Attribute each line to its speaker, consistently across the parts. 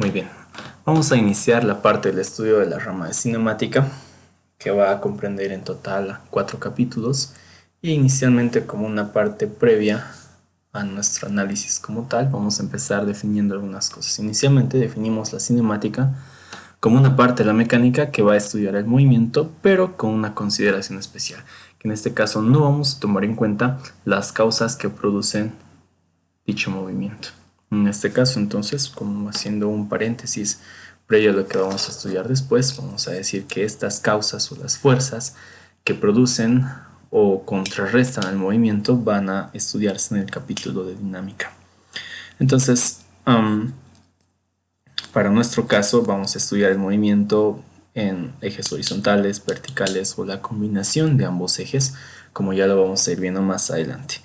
Speaker 1: Muy bien, vamos a iniciar la parte del estudio de la rama de cinemática, que va a comprender en total 4 capítulos, y inicialmente como una parte previa a nuestro análisis como tal, vamos a empezar definiendo algunas cosas. Inicialmente definimos la cinemática como una parte de la mecánica que va a estudiar el movimiento, pero con una consideración especial, que en este caso no vamos a tomar en cuenta las causas que producen dicho movimiento. En este caso, entonces, como haciendo un paréntesis previo a lo que vamos a estudiar después, vamos a decir que estas causas o las fuerzas que producen o contrarrestan el movimiento van a estudiarse en el capítulo de dinámica. Entonces, para nuestro caso vamos a estudiar el movimiento en ejes horizontales, verticales o la combinación de ambos ejes, como ya lo vamos a ir viendo más adelante.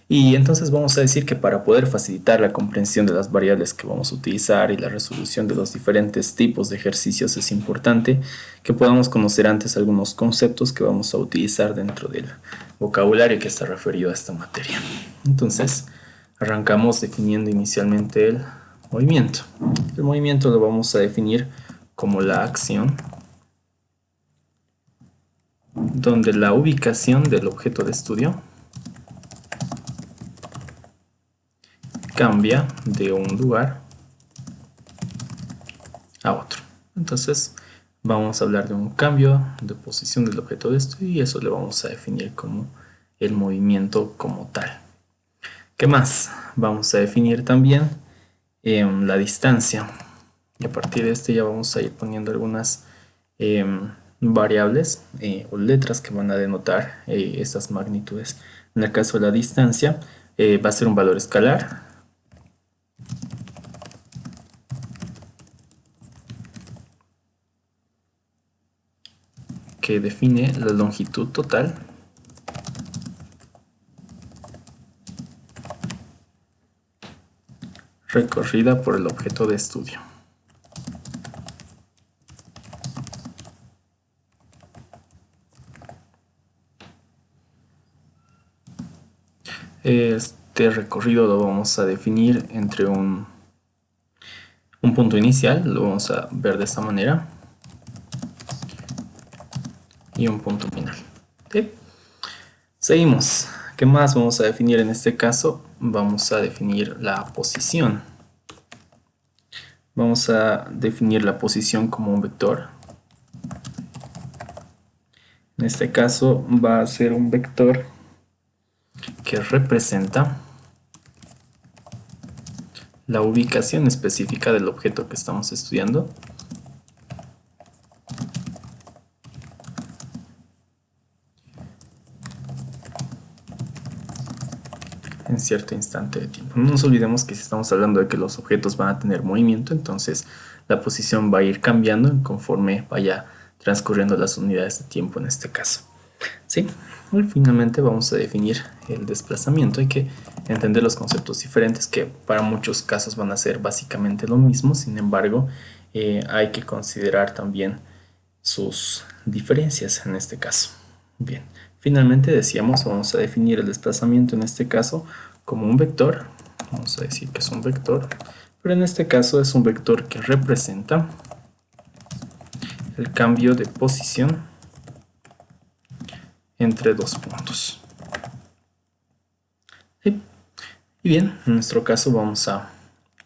Speaker 1: Y entonces vamos a decir que para poder facilitar la comprensión de las variables que vamos a utilizar y la resolución de los diferentes tipos de ejercicios, es importante que podamos conocer antes algunos conceptos que vamos a utilizar dentro del vocabulario que está referido a esta materia. Entonces, arrancamos definiendo inicialmente el movimiento. El movimiento lo vamos a definir como la acción donde la ubicación del objeto de estudio cambia de un lugar a otro. Entonces vamos a hablar de un cambio de posición del objeto de estudio y eso le vamos a definir como el movimiento como tal. ¿Qué más? Vamos a definir también la distancia, y a partir de este ya vamos a ir poniendo algunas variables o letras que van a denotar estas magnitudes. En el caso de la distancia va a ser un valor escalar que define la longitud total recorrida por el objeto de estudio. Este recorrido lo vamos a definir entre un punto inicial, lo vamos a ver de esta manera, y un punto final. ¿Sí? Seguimos. ¿Qué más vamos a definir en este caso? Vamos a definir la posición. Vamos a definir la posición como un vector. En este caso va a ser un vector que representa la ubicación específica del objeto que estamos estudiando. En cierto instante de tiempo. No nos olvidemos que si estamos hablando de que los objetos van a tener movimiento, entonces la posición va a ir cambiando conforme vaya transcurriendo las unidades de tiempo en este caso. ¿Sí? Y finalmente vamos a definir el desplazamiento. Hay que entender los conceptos diferentes que para muchos casos van a ser básicamente lo mismo, sin embargo hay que considerar también sus diferencias en este caso. Bien, finalmente decíamos, vamos a definir el desplazamiento en este caso como un vector. Vamos a decir que es un vector, pero en este caso es un vector que representa el cambio de posición entre dos puntos. ¿Sí? Y bien, en nuestro caso vamos a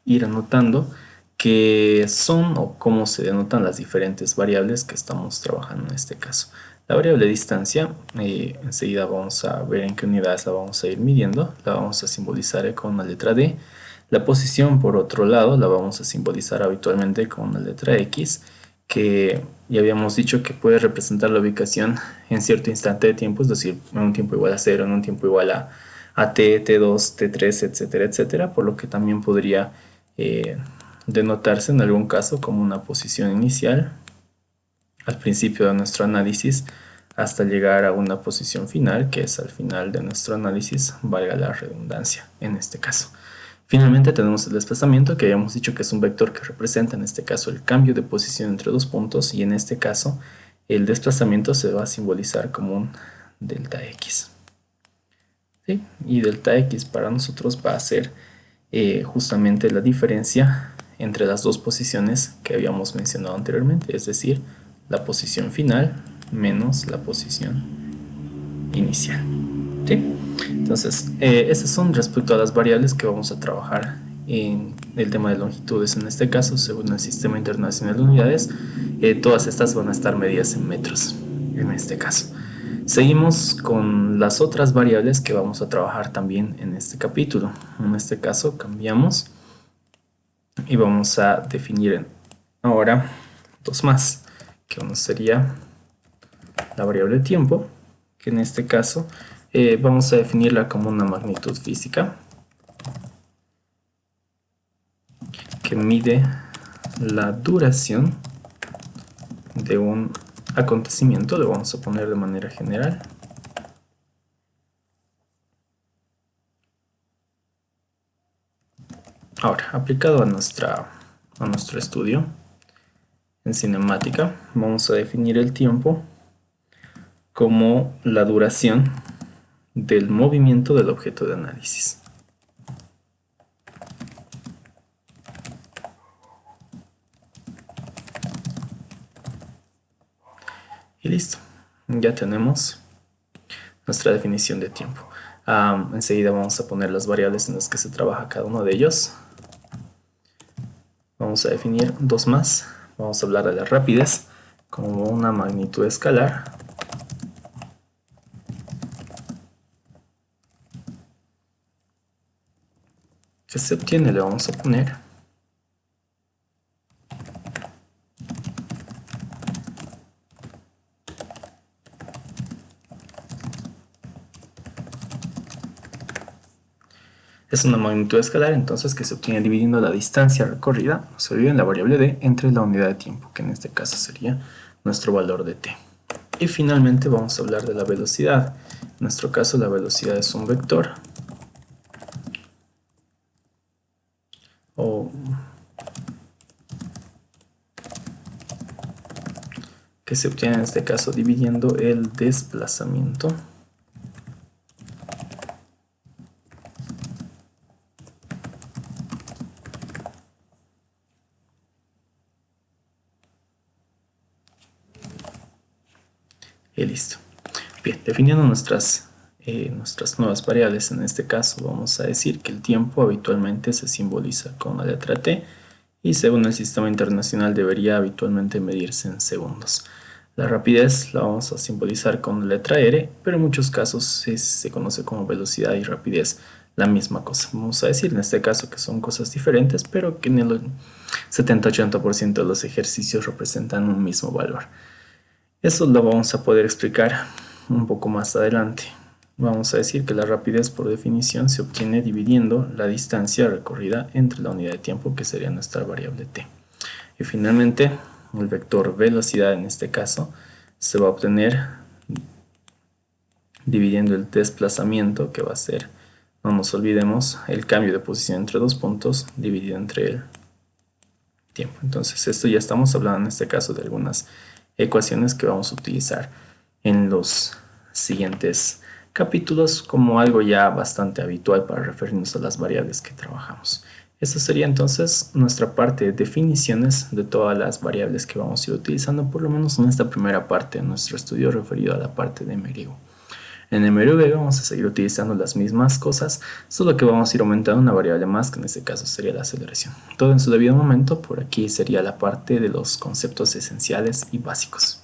Speaker 1: ir anotando qué son o cómo se denotan las diferentes variables que estamos trabajando en este caso. La variable distancia, enseguida vamos a ver en qué unidades la vamos a ir midiendo, la vamos a simbolizar con una letra D. La posición, por otro lado, la vamos a simbolizar habitualmente con una letra X, que ya habíamos dicho que puede representar la ubicación en cierto instante de tiempo, es decir, en un tiempo igual a 0, en un tiempo igual a t, t2, t3, etcétera, etcétera, por lo que también podría denotarse en algún caso como una posición inicial al principio de nuestro análisis hasta llegar a una posición final, que es al final de nuestro análisis, valga la redundancia en este caso. Finalmente tenemos el desplazamiento, que habíamos dicho que es un vector que representa en este caso el cambio de posición entre dos puntos, y en este caso el desplazamiento se va a simbolizar como un delta x. ¿Sí? Y delta x para nosotros va a ser justamente la diferencia entre las dos posiciones que habíamos mencionado anteriormente, es decir, la posición final menos la posición inicial. ¿Sí? Entonces, esas son respecto a las variables que vamos a trabajar en el tema de longitudes. En este caso, según el Sistema Internacional de Unidades, todas estas van a estar medidas en metros, en este caso. Seguimos con las otras variables que vamos a trabajar también en este capítulo. En este caso, cambiamos y vamos a definir ahora dos más, que uno sería la variable tiempo, que en este caso vamos a definirla como una magnitud física que mide la duración de un acontecimiento. Lo vamos a poner de manera general. Ahora, aplicado a nuestro estudio en cinemática, vamos a definir el tiempo como la duración del movimiento del objeto de análisis. Y listo, ya tenemos nuestra definición de tiempo. Enseguida vamos a poner las variables en las que se trabaja cada uno de ellos. Vamos a definir dos más. Vamos a hablar de la rapidez como una magnitud escalar que se obtiene, le vamos a poner es una magnitud escalar, entonces, que se obtiene dividiendo la distancia recorrida, se divide en la variable d entre la unidad de tiempo, que en este caso sería nuestro valor de t. Y finalmente vamos a hablar de la velocidad. En nuestro caso la velocidad es un vector que se obtiene en este caso dividiendo el desplazamiento y listo. Bien, definiendo nuestras nuevas variables, en este caso vamos a decir que el tiempo habitualmente se simboliza con la letra T y según el sistema internacional debería habitualmente medirse en segundos. La rapidez la vamos a simbolizar con la letra R, pero en muchos casos se conoce como velocidad y rapidez la misma cosa. Vamos a decir en este caso que son cosas diferentes, pero que en el 70-80% de los ejercicios representan un mismo valor. Eso lo vamos a poder explicar un poco más adelante. Vamos a decir que la rapidez por definición se obtiene dividiendo la distancia recorrida entre la unidad de tiempo, que sería nuestra variable t. Y finalmente el vector velocidad en este caso se va a obtener dividiendo el desplazamiento, que va a ser, no nos olvidemos, el cambio de posición entre dos puntos dividido entre el tiempo. Entonces esto ya estamos hablando en este caso de algunas ecuaciones que vamos a utilizar en los siguientes capítulos como algo ya bastante habitual para referirnos a las variables que trabajamos. Esta sería entonces nuestra parte de definiciones de todas las variables que vamos a ir utilizando, por lo menos en esta primera parte de nuestro estudio referido a la parte de MRU. En MRV vamos a seguir utilizando las mismas cosas, solo que vamos a ir aumentando una variable más, que en este caso sería la aceleración. Todo en su debido momento. Por aquí sería la parte de los conceptos esenciales y básicos.